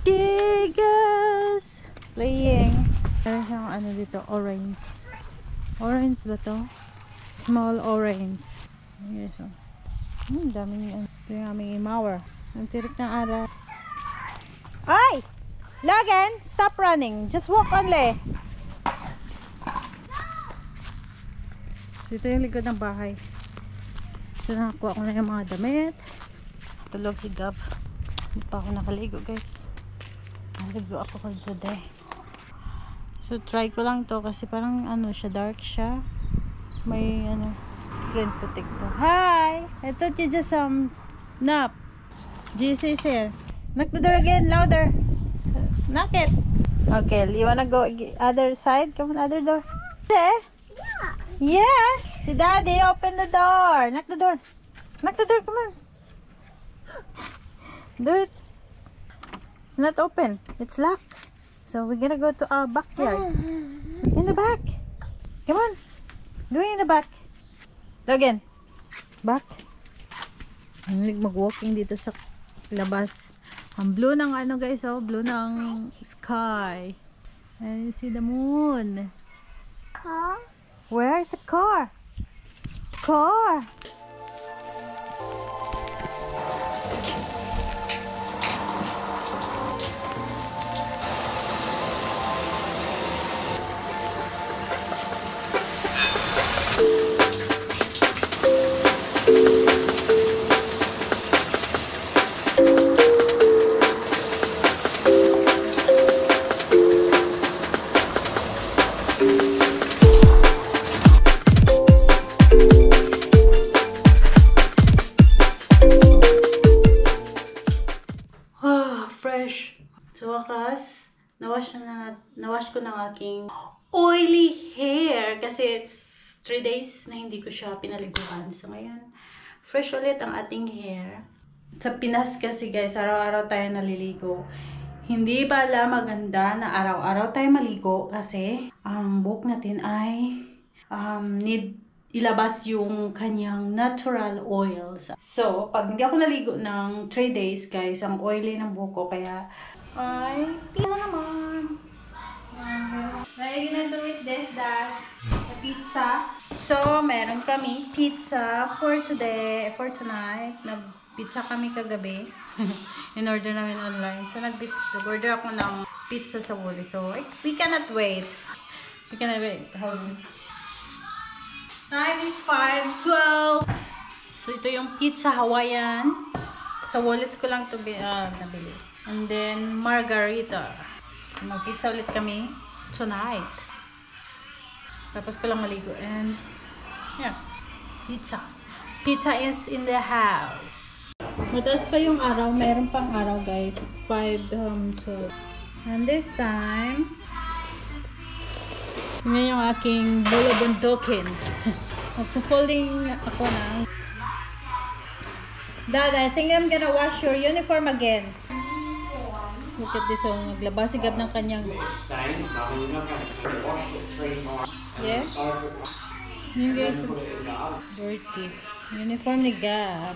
Yay, guys! Playing. Meron siyang ano dito, orange. Orange ba to? Small orange. Yes, oh. Daming, ito yung aming imawer. Ang tirik ng araw. Ay! Logan, stop running. Just walk only. Dito yung likod ng bahay. So, nakakuha ko na yung mga damit. Tulog si Gab. Hindi pa ako nakaligo, guys. Naligo ako today. So, try ko lang to kasi parang ano siya, dark siya. May ano, screen protector. Hi! I thought you just nap. Jesus is here. Knock the door again, louder. Knock it. Okay, you wanna go other side? Come on, other door. There? Yeah. Yeah. Si Daddy, open the door. Knock the door. Knock the door, come on. Do it. It's not open. It's locked. So we're gonna go to our backyard. In the back. Come on. Go in the back. Logan. Back. Ang mag-walking dito sa labas. Ang blue ng ano guys, oh, blue ng sky. And you see the moon. Car? Where is the car? Car. So, wakas, nawash ko ng aking oily hair kasi it's 3 days na hindi ko siya pinaliguan. So, ngayon, fresh ulit ang ating hair. Sa Pinas kasi guys, araw-araw tayo naliligo. Hindi pala maganda na araw-araw tayo maligo kasi ang buhok natin ay need ilabas yung kanyang natural oils. So, pag hindi ako naligo ng 3 days guys, ang oily ng buhok ko kaya ay, pila naman. Now you're gonna do with this, Dad. The pizza. So, meron kami pizza for today, for tonight. Nag-pizza kami kagabi. In-order namin online. So, nag-order ako ng pizza sa Wooly. So, we cannot wait. We cannot wait. Time is 5:12. So, ito yung pizza Hawaiian. Sa Woolies ko lang ito nabili. And then, margarita. So, mag-pizza ulit kami tonight. Tapos ko lang maligo. And, yeah. Pizza. Pizza is in the house. Mataas pa yung araw. Meron pang araw, guys. It's 5:12. And this time, yun yung aking bulabundukin. Magpo-folding ako na. Dad, I think I'm gonna wash your uniform again. Look at this, oh, naglabas si Gab ng kanyang... Yeah? Yung guys, dirty. Uniform ni Gab.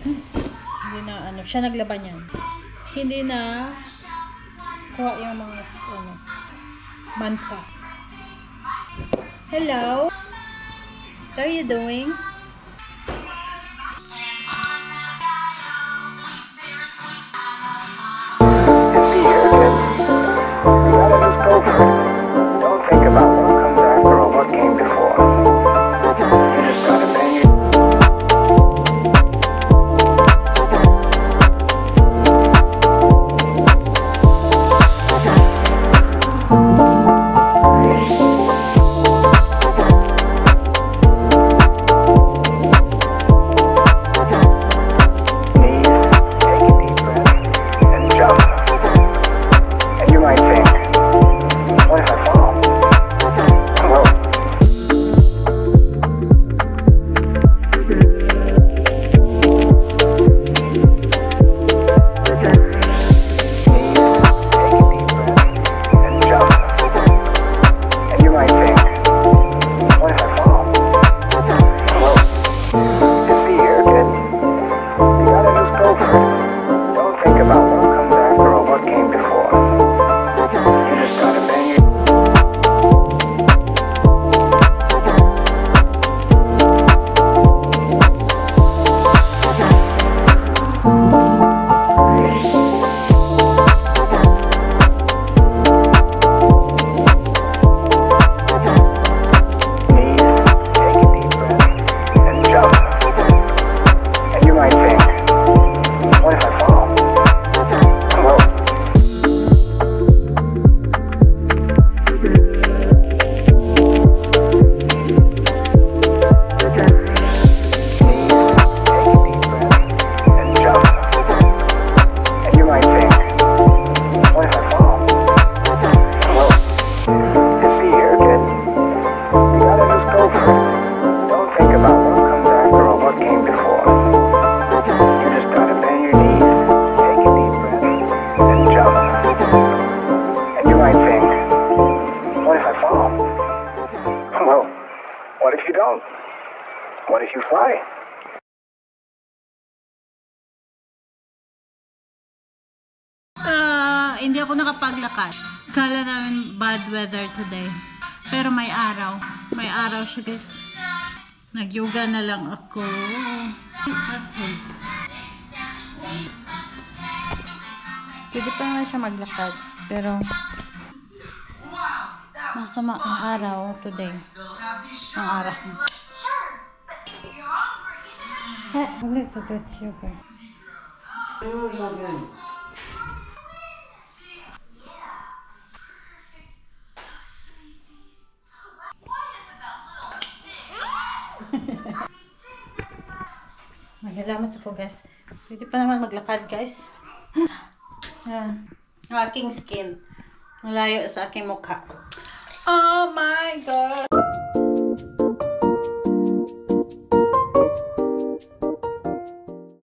Hindi na, ano, siya naglaban yan. Hindi na kuha yung mga, ano, mansa. Hello? What are you doing? Don't think about what comes after or what came before. You just gotta bang it. What if you don't? What if you fly? Hindi ako nakapaglakad. Kala namin bad weather today. Pero may araw. May araw siya, guys. Nag-yoga na lang ako. That's it. Pwede pa naman siya maglakad. Pero masama ang araw today. Ang araw. A little bit yoga. Nagalaman sa pugas. Pwede pa naman maglakad, guys. Ang aking skin. Ang layo sa aking mukha. Oh my God!